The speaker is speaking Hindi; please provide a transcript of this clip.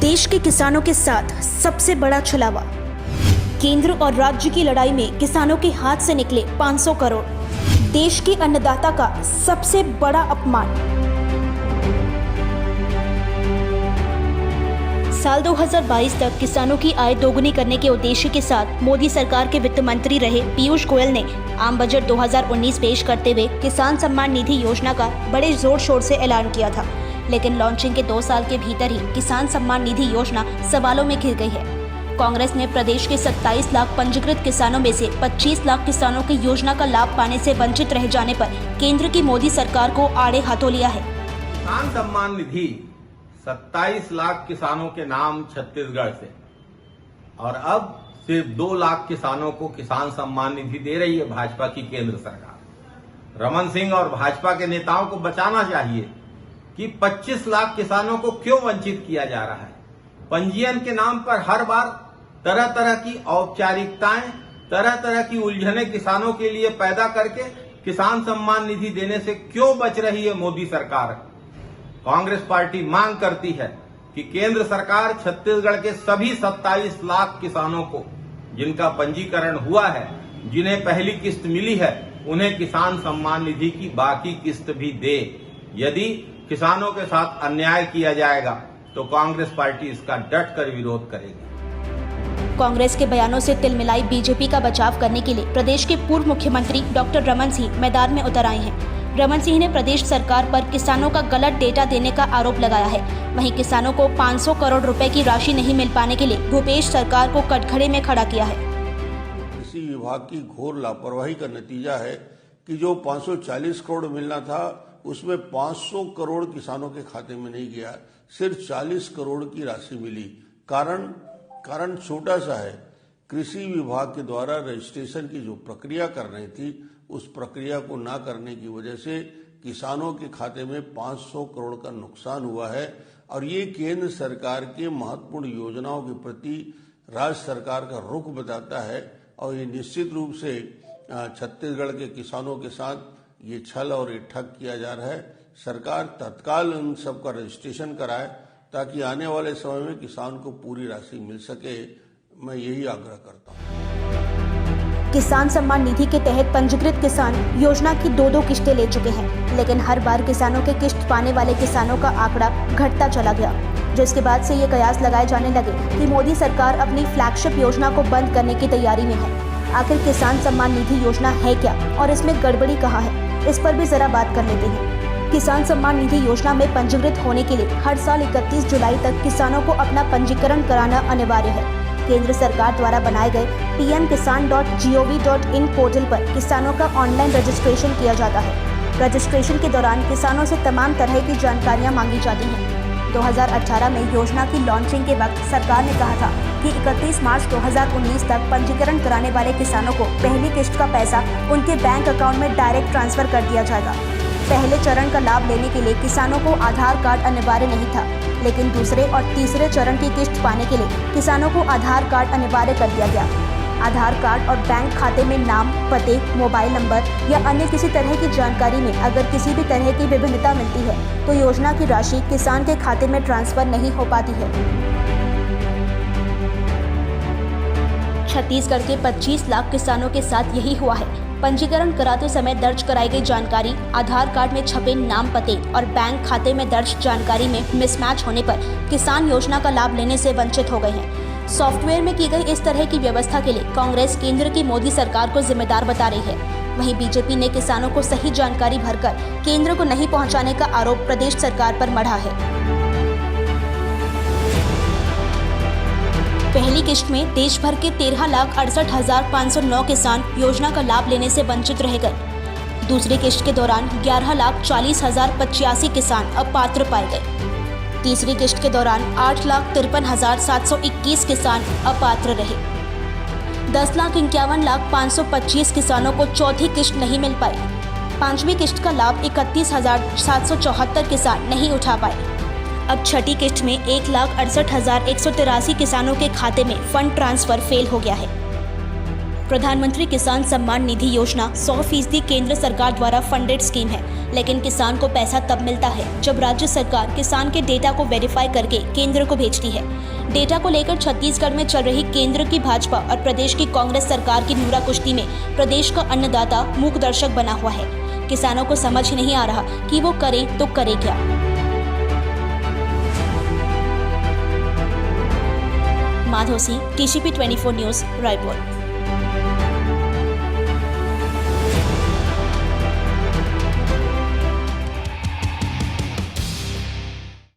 देश के किसानों के साथ सबसे बड़ा छलावा। केंद्र और राज्य की लड़ाई में किसानों के हाथ से निकले 500 करोड़। देश के अन्नदाता का सबसे बड़ा अपमान। साल 2022 तक किसानों की आय दोगुनी करने के उद्देश्य के साथ मोदी सरकार के वित्त मंत्री रहे पीयूष गोयल ने आम बजट 2019 पेश करते हुए किसान सम्मान निधि योजना का बड़े जोर शोर से ऐलान किया था। लेकिन लॉन्चिंग के 2 साल के भीतर ही किसान सम्मान निधि योजना सवालों में घिर गई है। कांग्रेस ने प्रदेश के 27 लाख पंजीकृत किसानों में से 25 लाख किसानों की योजना का लाभ पाने से वंचित रह जाने पर केंद्र की मोदी सरकार को आड़े हाथों लिया है। किसान सम्मान निधि 27 लाख किसानों के नाम छत्तीसगढ़ से, और अब सिर्फ 2 लाख किसानों को किसान सम्मान निधि दे रही है भाजपा की केंद्र सरकार। रमन सिंह और भाजपा के नेताओं को बचाना चाहिए कि 25 लाख किसानों को क्यों वंचित किया जा रहा है। पंजीयन के नाम पर हर बार तरह तरह की औपचारिकताएं, तरह तरह की उलझने किसानों के लिए पैदा करके किसान सम्मान निधि देने से क्यों बच रही है मोदी सरकार। कांग्रेस पार्टी मांग करती है कि केंद्र सरकार छत्तीसगढ़ के सभी 27 लाख किसानों को जिनका पंजीकरण हुआ है, जिन्हें पहली किस्त मिली है, उन्हें किसान सम्मान निधि की बाकी किस्त भी दे। यदि किसानों के साथ अन्याय किया जाएगा तो कांग्रेस पार्टी इसका डटकर विरोध करेगी। कांग्रेस के बयानों से तिलमिलाई बीजेपी का बचाव करने के लिए प्रदेश के पूर्व मुख्यमंत्री डॉक्टर रमन सिंह मैदान में उतर आए हैं। रमन सिंह ने प्रदेश सरकार पर किसानों का गलत डेटा देने का आरोप लगाया है। वहीं किसानों को 500 करोड़ रुपए की राशि नहीं मिल पाने के लिए भूपेश सरकार को कटघरे में खड़ा किया है। कृषि विभाग की घोर लापरवाही का नतीजा है कि जो 540 करोड़ मिलना था उसमें 500 करोड़ किसानों के खाते में नहीं गया, सिर्फ 40 करोड़ की राशि मिली। कारण छोटा सा है। कृषि विभाग के द्वारा रजिस्ट्रेशन की जो प्रक्रिया कर रही थी, उस प्रक्रिया को ना करने की वजह से किसानों के खाते में 500 करोड़ का नुकसान हुआ है। और ये केंद्र सरकार के महत्वपूर्ण योजनाओं के प्रति राज्य सरकार का रुख बताता है। और ये निश्चित रूप से छत्तीसगढ़ के किसानों के साथ ये छल और ये ठग किया जा रहा है। सरकार तत्काल इन सब का रजिस्ट्रेशन कराए ताकि आने वाले समय में किसान को पूरी राशि मिल सके। मैं यही आग्रह करता हूँ। किसान सम्मान निधि के तहत पंजीकृत किसान योजना की 2-2 किश्तें ले चुके हैं, लेकिन हर बार किसानों के किश्त पाने वाले किसानों का आंकड़ा घटता चला गया, जिसके बाद से ये कयास लगाए जाने लगे कि मोदी सरकार अपनी फ्लैगशिप योजना को बंद करने की तैयारी में है। आखिर किसान सम्मान निधि योजना है क्या और इसमें गड़बड़ी कहाँ है, इस पर भी जरा बात कर लेते हैं। किसान सम्मान निधि योजना में पंजीकृत होने के लिए हर साल 31 जुलाई तक किसानों को अपना पंजीकरण कराना अनिवार्य है। केंद्र सरकार द्वारा बनाए गए pmkisan.gov.in पोर्टल पर किसानों का ऑनलाइन रजिस्ट्रेशन किया जाता है। रजिस्ट्रेशन के दौरान किसानों से तमाम तरह की जानकारियां मांगी जाती हैं। 2018 में योजना की लॉन्चिंग के वक्त सरकार ने कहा था कि 31 मार्च 2019 तक पंजीकरण कराने वाले किसानों को पहली किश्त का पैसा उनके बैंक अकाउंट में डायरेक्ट ट्रांसफर कर दिया जाएगा। पहले चरण का लाभ लेने के लिए किसानों को आधार कार्ड अनिवार्य नहीं था, लेकिन दूसरे और तीसरे चरण की किश्त पाने के लिए किसानों को आधार कार्ड अनिवार्य कर दिया गया। आधार कार्ड और बैंक खाते में नाम, पते, मोबाइल नंबर या अन्य किसी तरह की जानकारी में अगर किसी भी तरह की विभिन्नता मिलती है तो योजना की राशि किसान के खाते में ट्रांसफर नहीं हो पाती है। छत्तीसगढ़ के 25 लाख किसानों के साथ यही हुआ है। पंजीकरण कराते समय दर्ज कराई गई जानकारी, आधार कार्ड में छपे नाम, पते और बैंक खाते में दर्ज जानकारी में मिसमैच होने पर किसान योजना का लाभ लेने से वंचित हो गए हैं। सॉफ्टवेयर में की गई इस तरह की व्यवस्था के लिए कांग्रेस केंद्र की मोदी सरकार को जिम्मेदार बता रही है। वहीं बीजेपी ने किसानों को सही जानकारी भरकर केंद्र को नहीं पहुंचाने का आरोप प्रदेश सरकार पर मढ़ा है। पहली किश्त में देश भर के 13,68,509 किसान योजना का लाभ लेने से वंचित रह गए। दूसरी किश्त के दौरान 11,40,085 किसान अपात्र पाए गए। तीसरी किश्त के दौरान 8,53,721 किसान अपात्र रहे। 10,51,525 किसानों को चौथी किश्त नहीं मिल पाई। पांचवी किश्त का लाभ 31,774 किसान नहीं उठा पाए। अब छठी किश्त में 1,68,183 किसानों के खाते में फंड ट्रांसफर फेल हो गया है। प्रधानमंत्री किसान सम्मान निधि योजना 100% केंद्र सरकार द्वारा फंडेड स्कीम है, लेकिन किसान को पैसा तब मिलता है जब राज्य सरकार किसान के डेटा को वेरीफाई करके केंद्र को भेजती है। डेटा को लेकर छत्तीसगढ़ में चल रही केंद्र की भाजपा और प्रदेश की कांग्रेस सरकार की नूरा कुश्ती में प्रदेश का अन्नदाता मूक दर्शक बना हुआ है। किसानों को समझ ही नहीं आ रहा कि वो करे तो करे क्या। Madhav Singh, TCP 24 news, Raipur.